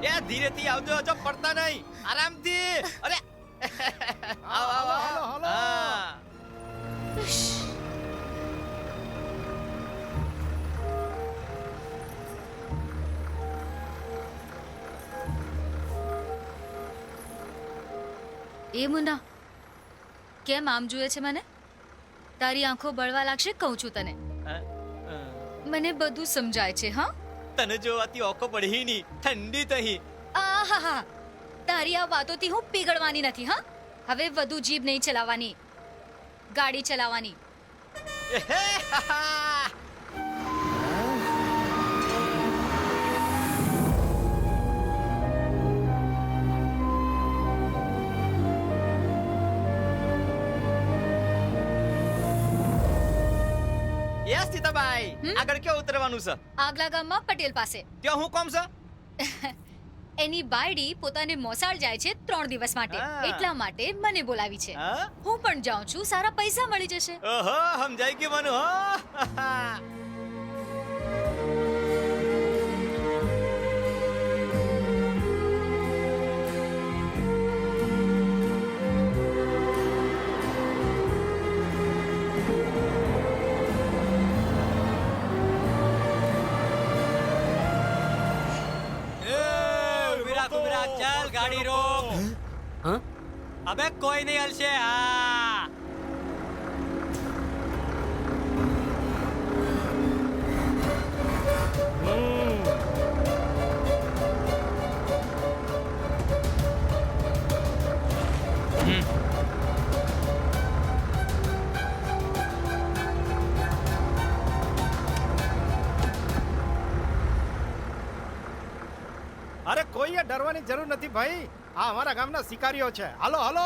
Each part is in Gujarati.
એ ધીરેથી આવજો, જો પડતા નહીં, આરામથી. અરે આવ આવ હાલો, હાલો. હા. એ મુન્ના, કેમ આમ જુએ છે મને? તારી આંખો બળવા લાગશે કહું છું તને. મને બધું સમજાય છે. હા, તને જોવાથી ઓકો પડી નહીં, ઠંડી થઈ. આહાહા, તારી આ વાતોથી હું પીગળવાની નથી. હા, હવે વધુ જીભ નહીં ચલાવવાની, ગાડી ચલાવવાની. યસ સીતાબાઈ, આગળ ક્યાં ઉતરવાનું છે? આગલા ગામમાં પટેલ પાસે. ત્યાં હું કોમ છે? એની બાયડી પોતાને મોસાળ જાય છે 3 દિવસ માટે, હા. એટલા માટે મને બોલાવી છે. હા? હું પણ જાઉં છું, સારા પૈસા મળી જશે. ઓહો, સમજાઈ ગયું મને. હો ચાલ ગાડી રોક. હા? અબે કોઈ નહીં હલશે. હા અરે કોઈએ ડરવાની જરૂર નથી ભાઈ, આ અમારા ગામના શિકારીઓ છે. હાલો હાલો.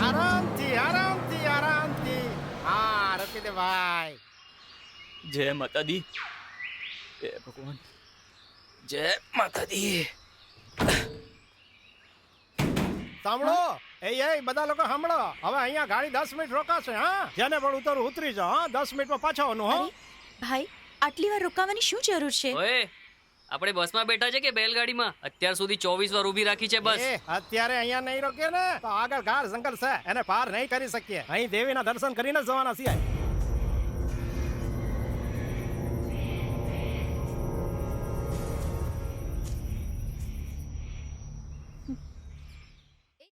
આરામથી આરામથી આરામથી. હા, રોકી દે ભાઈ. જય માતા દી. હે ભગવાન, જય માતા દી. સાંભળો, એ બધા લોકો સાંભળો. હવે અહીંયા ગાડી 10 મિનિટ રોકાશે. હા, જેને પણ ઉતરવું ઉતરી જાઓ. હા, 10 મિનિટમાં પાછા આવવાનું. હો ભાઈ, આટલી વાર રોકાવાની શું જરૂર છે? ઓએ, આપણે બસમાં બેઠા છે કે બેલગાડીમાં? અત્યાર સુધી 24 વાર ઊભી રાખી છે બસ. એ અત્યારે અહીંયા નહીં રોકીએ ને તો આગળ ગાઢ જંગલ છે, એને પાર નહીં કરી શકીએ. અહીં દેવીના દર્શન કરીને જ જવાના છીએ.